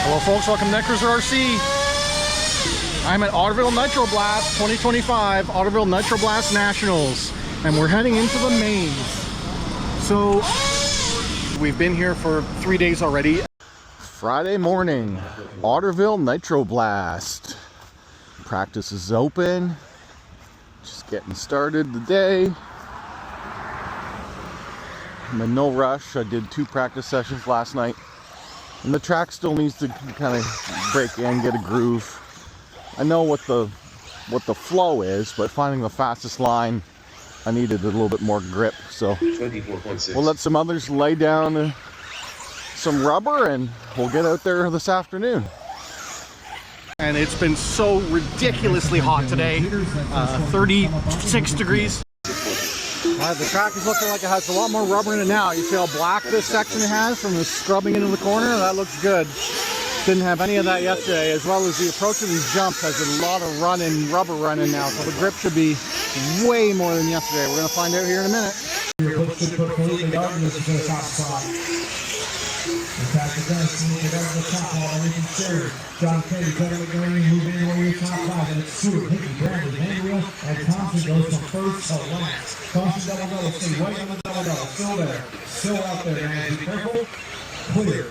Hello folks, welcome to Netcruzer RC. I'm at Otterville Nitro Blast 2025, Otterville Nitro Blast Nationals, and we're heading into the main. So, we've been here for 3 days already. Friday morning, Otterville Nitro Blast. Practice is open, just getting started today. I'm in no rush. I did 2 practice sessions last night. And the track still needs to kind of break in, get a groove. I know what the flow is, but finding the fastest line, I needed a little bit more grip. So 24.6. We'll let some others lay down some rubber and we'll get out there this afternoon. And it's been so ridiculously hot today, 36 degrees. The track is looking like it has a lot more rubber in it now. You see how black this section has from the scrubbing into the corner? That looks good. Didn't have any of that yesterday, as well as the approach of these jumps has a lot of rubber running now, so the grip should be way more than yesterday. We're going to find out here in a minute. John Kennedy, Kevin McGrady, move in over your top 5, and it's Stewart, Hickey, Bradley, Manuel, and Thompson goes from first to last. Thompson double-double, stay right on the double-double, still there, still out there, man, be careful, clear.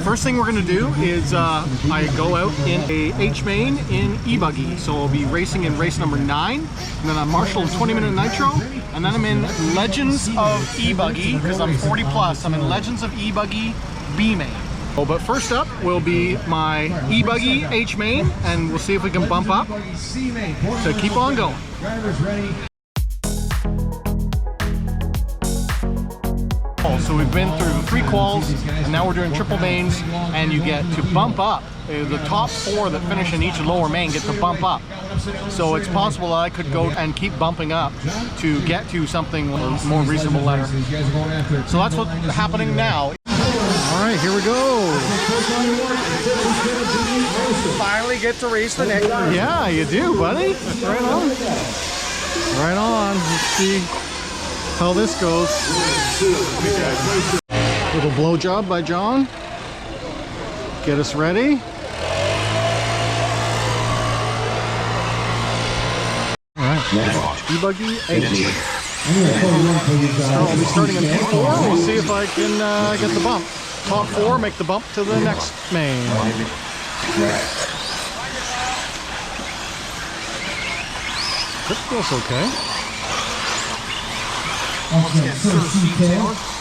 First thing we're going to do is I go out in a H-Main in E-buggy, so I'll be racing in race number 9, and then I'm marshaled 20-minute nitro, and then I'm in Legends of E-buggy, because I'm 40 plus, I'm in Legends of E-buggy B-Main. Oh, but first up will be my E-buggy H-Main, and we'll see if we can bump up to keep on going. So we've been through 3 quals, and now we're doing triple mains, and you get to bump up. The top 4 that finish in each lower main get to bump up. So it's possible that I could go and keep bumping up to get to something more reasonable letter. So that's what's happening now. All right, here we go. Finally get to race the next one. Yeah, you do, buddy. Right on. Right on. Let's see how this goes. Little blow job by John. Get us ready. All right. E-buggy H-Main. So I'll be starting in P4. We'll see if I can get the bump. Top 4 make the bump to the next main. Grip feels okay.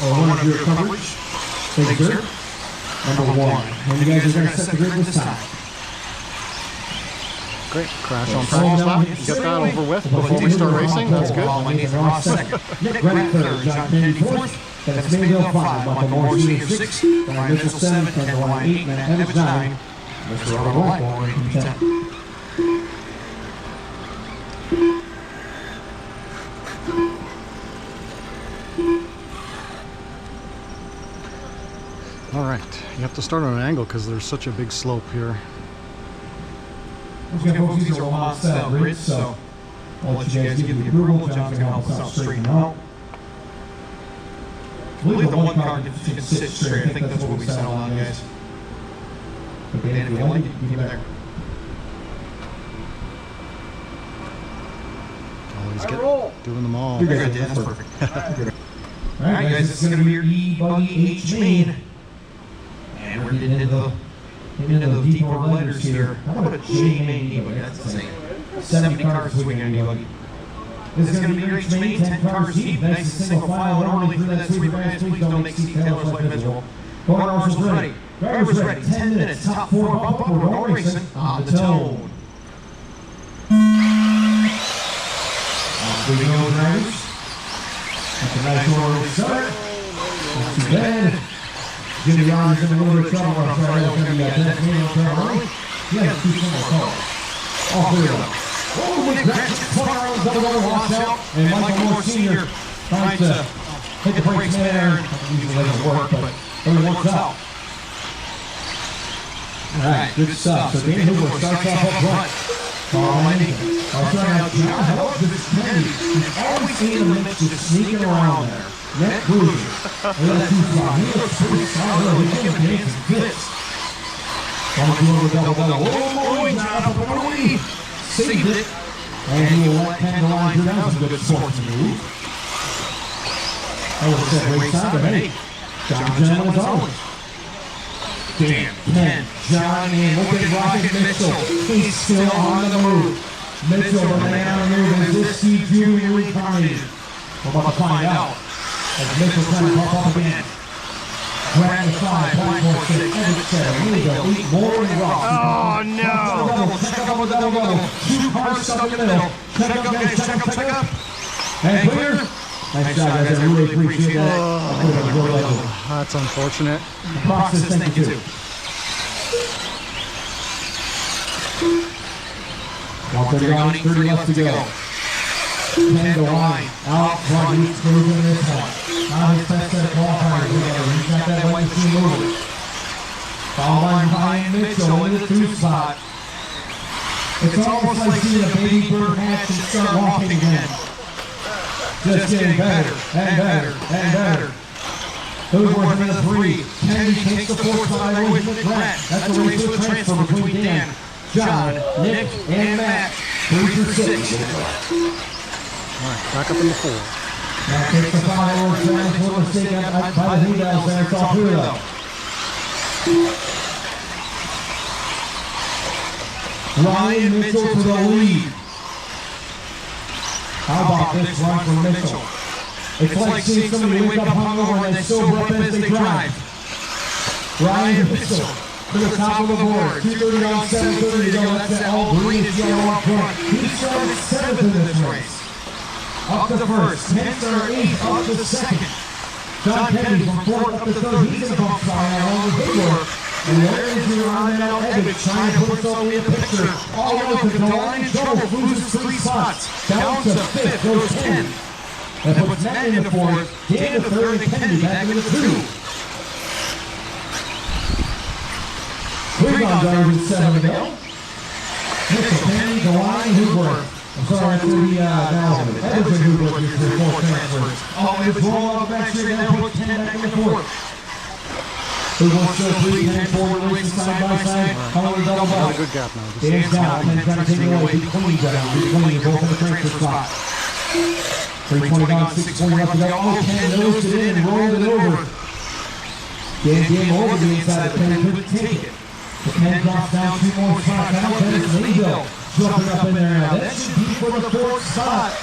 One of your coverage. Big dirt. Number 1. And you guys are going to set the grid this time. Great. Crash on practice lap. Get that over with before we start racing. That's good. Nick Ready third, John Kennedy fourth. Then it's Maydale 5, Michael Moore Senior 6, Ryan Mitchell 7, Ken Ryan 8, Matt Evans 9, Mr. Robert Blackmore in 10. All right, you have to start on an angle because there's such a big slope here. Okay, folks, these are Lamont style grids, so I'll let you guys give the approval. John's going to help us out straighten them out. I believe the one car can sit straight. I think that's what we settled on, guys. But Dan, if you like it, you can keep it there. Always doing them all. You're good, Dan. That's perfect. All right, guys, this is going to be your E-buggy H-Main. And we're getting into the deeper letters here. How about a J-Main E-buggy? That's the same. 70 cars swinging on E-buggy. This is going to be your H-Main, 10 cars deep, nice and single file, and orderly through that sweep. Guys, please don't make seat tailors like miserable. Car marshals ready. Drivers ready. 10 minutes, top 4 bump up. We're all racing on the tone. Off we go, drivers. That's a nice orderly start. Not too bad. Jimmy Ryan's in a little bit of trouble. I'm sorry, that's going to be a 10 minute turn early. He has 2 single calls. All 3 of them. Oh, Nick Ratchet, 20 rounds, double watch out, and Michael Moore Senior trying to hit the brakes there. Usually doesn't work, but it works out. All right, good stuff. So Danny Hoover starts off up front. Carl Lenny. I'll try out John. How about this Kennedy? He's always in the mix, just sneaking around there. Netcruzer. Look at that 2 spot. He looks pretty solid. He's giving Danny some fits. Oh, he got up early. Saved it. And he will let Ken go on through. That was a good sports move. That was a set race time, but hey, John Gentleman's always. Dan, Ken, John, and look at Rocket Mitchell. He's still on the move. Mitchell, the man on the move. Is this Steve Jr. reincarnated? We're about to find out. As Mitchell trying to pop up again. Grant the 5, Blackmore 6, Edit 7, here we go, 8, more and Ross. Oh no! Check up, double. 2 cars stuck in the middle. Check up, guys, check up. And clear. Nice job, guys, I really appreciate that. That's unfortunate. Process, thank you too. 130 on, 30 left to go. 10 to line, out front, he's moving this one. Now his best set of qualifiers, he's got that white machine moving. Foul line behind Mitchell in the 2 spot. It's almost like seeing a baby bird hatch and start walking again. Just getting better, and better, and better. Who's working in the 3? Kennedy takes the 4th spot away from Grant. That's a race with transfer between Dan, John, Nick, and Matt. 3 for 6. All right, back up in the 4. Now takes the 5 over Grant for a mistake by the Hudels there. It's all through though. Ryan Mitchell to the lead. How about this run from Mitchell? It's like seeing somebody wake up hungover and they sober up as they drive. Ryan Mitchell to the top of the board. 2:30 on 7:30 to go. That's that all greenish yellow up front. He started 7th in this race. Up to 1st, 10th or 8th, up to 2nd. John Kennedy from 4th up to 3rd. He's in the bump spot on the big work. And there is your on-out Ebbett trying to put himself in the picture. All relative to line in trouble, loses 3 spots. Down to 5th, goes 10. That puts Matt in the 4th, Dan in the 3rd, and Kennedy back into the 2. 3 round drivers in 7 to go. Mitchell, Kennedy, DeWine, Hoover. I'm sorry, that's going to be Everton Hoover here for 4 transfers. Oh, it's rolling up back here, now put 10 back in the 4th. Who wants to 3, 10, 4, racing side by side. Color double belt. Good gap now. Dan's down, 10 trying to take it away. Between down, between both in the transfer spot. 320 down, 640 left to go. Oh, Ken nosed it in and rolled it over. Dan came over the inside of Ken, couldn't take it. The Ken drops down 2 more spots. Now Dennis Lingo jumping up in there now. That should be for the 4th spot.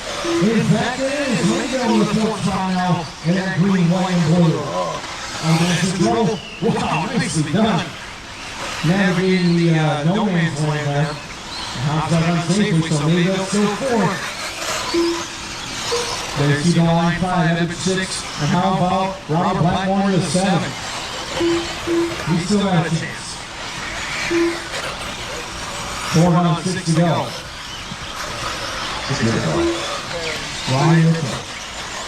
In fact, it is. Lingo in the 4th spot now in that green, white, and blue. Wow, nicely done. Navigating the no man's land there. Hops up unsafely, so maybe they'll still 4th. There's Steve line 5, Ebbett 6. And how about Robert Blackmore to 7? He's still got a chance. 4 rounds, 6 to go. Ryan Mitchell.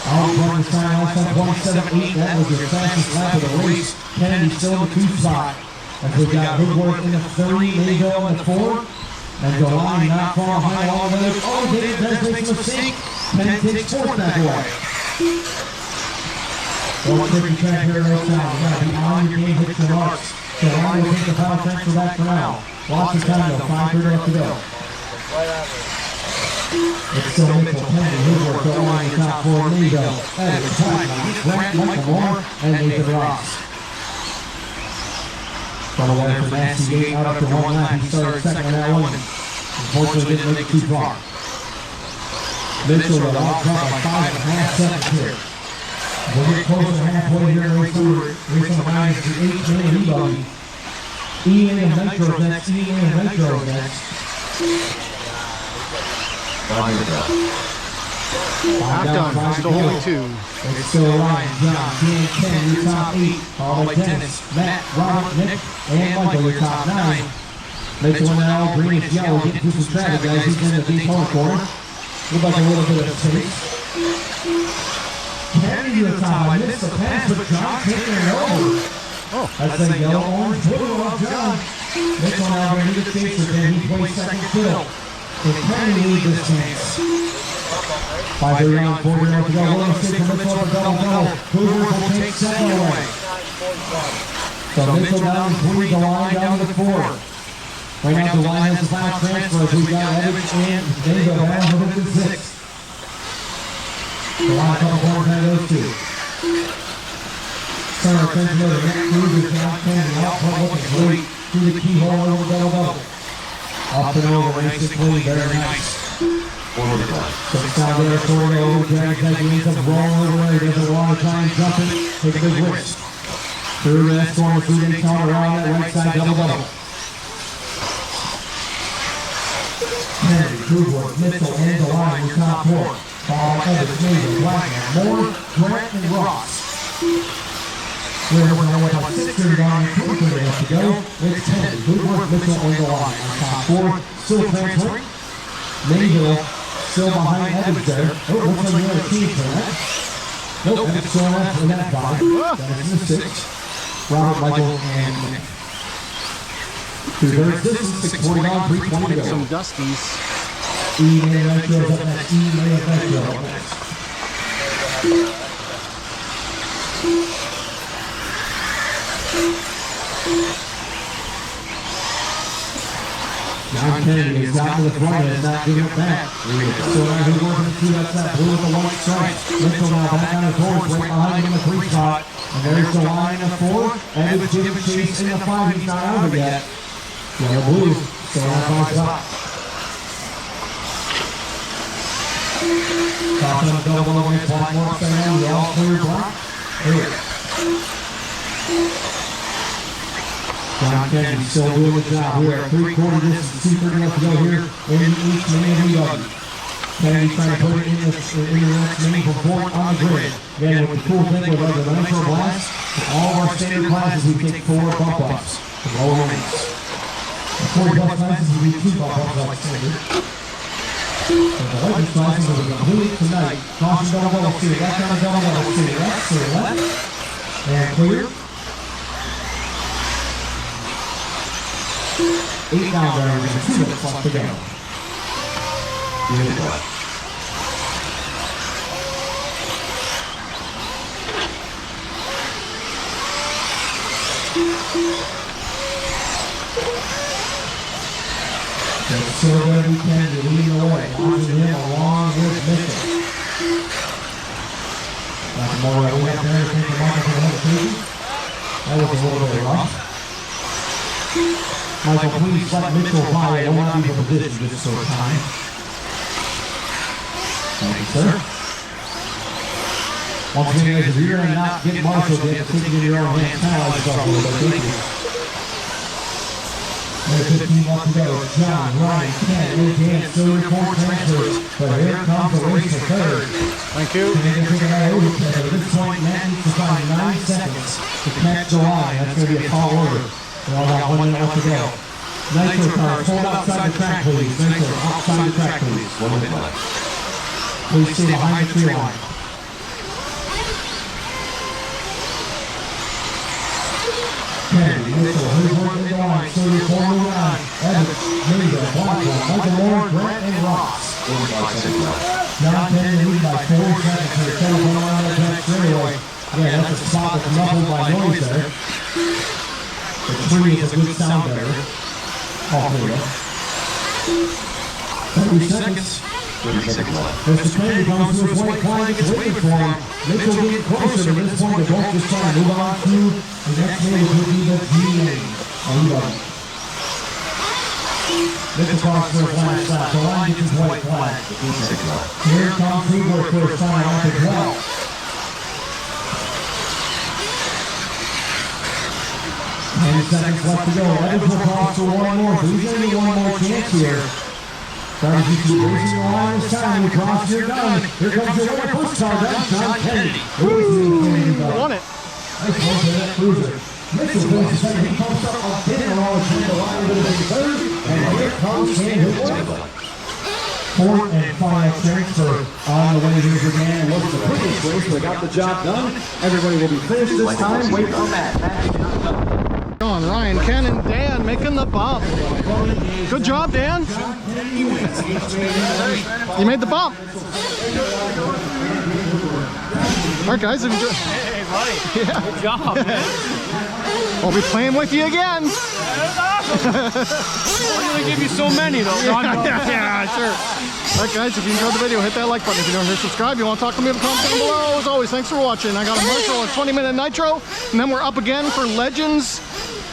Out front this time, last time 1:78. That was your fastest lap of the race. Kennedy still in the 2 spot. As we got Woodworth in the 3, Mayville in the 4. And DeLine not far behind all the others. Oh, David does make a mistake. Ken takes 4th back away. 150 track here right now. You gotta be on your game, hit your marks. DeLine will take the final transfer back for now. Lots of time though, 5:30 left to go. It's still Mitchell, Kennedy, Woodworth, DeLine in the top 4, Mayville. That is time. Grant, Michael Moore, and Nathan Ross. Funnel there for Nasty 8 out up to 1 lap. He started 2nd on that one. Unfortunately, didn't make it too far. Mitchell will out front by 5.5 seconds here. We'll get closer to halfway here in race number 9 is the H-Main E-buggy. E-Main and Nitro next. E-Main and Nitro next. 5 done. Still only 2. It's still Ryan, John, Dan, Ken, your top 8. Followed by Dennis, Matt, Robert, Nick, and Michael, your top 9. Mitchell now, greenish yellow, getting through some traffic, guys. He's in the Daytona corner. Look like a little bit of space. Kennedy to the top. I missed the pass, but John taking it over. Oh, that's a yellow orange blue off John. Mitchell now going to the chaser, and he plays 2nd fiddle. Can Kennedy lead this chance? 5 round, 4 round to go. One mistake from Mitchell for double. Hoover will take 2nd away. So Mitchell down 3, DeLine down to the 4. Right now, the line has the final transfers. We've got Evans and Dago down for 56. The line couple more than those two. Center attention to the Netcruzer, John Kennedy, out front looking great through the keyhole over the double. Up and over, nice and clean, very nice. Six down there, throwing over, drags that gains up, rolling over there, doesn't want to try and jump it, take a big risk. Through that storm, through Daytona, around that right side, double. Kennedy, Cooper, Mitchell, and the line in top 4. Ball, Evans, Mason, Wagner, Moore, Grant, and Ross. We're now about 6 to go. It's Kennedy, Cooper, Mitchell, and the line in top 4. Still transferring. Mayville still behind Evans there. Oh, looks like another team for that. Nope, that's still left in that bottom. That is the 6. Robert, Michael, and Nick. Two-thirds distance, 6:49, 3:20 to go. Some dusties. E-buggy Nitro up next. E-buggy Nitro up next. John Kennedy is out to the front and is not giving it back. So now he's working through that blue with the white stripe. Mitchell now back on his horse, right behind him in the 3 spot. And there's the line in the 4. And it's giving chase in the 5. He's not over yet. Yellow blue, still on 5 spot. Top on the double over, block more upside down, the all clear block. Here. John Kennedy still doing the job. We are 3/4 distance, 2:30 left to go here in each main E-buggy. Kennedy trying to put it in the next main for 4 on the grid. Again, with the cool thing with the Nitro Blast, all of our standard classes we take 4 bump ups from lower lanes. 40 bump classes we do 2 bump ups like standard. So the lightning classes will be complete tonight. Caution double, see left on the double, see left, and clear. 8 down there, and 2 minutes left to go. Beautiful. So that we can lead the way, launching him along with Mitchell. That's more right way up there, take the marker for the hesitation. That was a little bit rough. Michael, please let Mitchell by. I don't want to be for position just so time. Thank you, sir. Once again, if you're not getting marshaled yet, take it in your own hands. Penalize yourself a little bit. Thank you. There's 15 left to go. John, Ryan, Ken, and Dan still report transfers. But here comes the race for 3rd. Thank you. At this point, Matt needs to find 9 seconds to catch the line. That's going to be a tall order. We all got 1 minute left to go. Nitro cars, hold outside the track, please. Nitro, outside the track, please. 1 minute left. Please stay behind the tree line. Kennedy, Mitchell, who's working the line, so you're forming on. Evans, Mayville, Blackwell, Michael Moore, Grant, and Ross. John Kennedy lead by 4 seconds here, telephone around the back straightaway. Yeah, that's a spot that's muffled by noise there. The tree is a good sound barrier. All 3 of us. 30 seconds. 30 seconds left. Mr. Kennedy comes to his white flag, it's waiting for him. Mitchell getting closer to this point. They're both just trying to move on to the next man, which would be the G-Main. Mitchell comes for his last lap. The line gets his white flag. Here comes Cooper for his final lap as well. 10 seconds left to go. Evans will cross for 1 more. So he's going to get 1 more chance here. Trying to keep you racing the line this time. You cross, you're done. Here comes your winner, first car done, John Kennedy. Won it. Nice one for that cruiser. Mitchell goes to second. He pumps up a bit and all the time. The line will be 3rd. And here comes Kennedy. 4th and final transfer on the way here for Dan. It wasn't the quickest race, but got the job done. Everybody will be finished this time. Wait for Matt. On Ryan, Ken, and Dan making the bump. Good job, Dan. You made the bump. All right, guys. Enjoy. Hey, buddy. Yeah. Good job, man. We'll be playing with you again. That was awesome. I'm gonna give you so many though. Yeah, sure. All right, guys, if you enjoyed the video, hit that like button. If you don't hit subscribe, you want to talk to me in the comments down below. As always, thanks for watching. I got a Marshall, a 20-minute Nitro, and then we're up again for Legends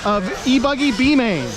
of E-buggy H-Main.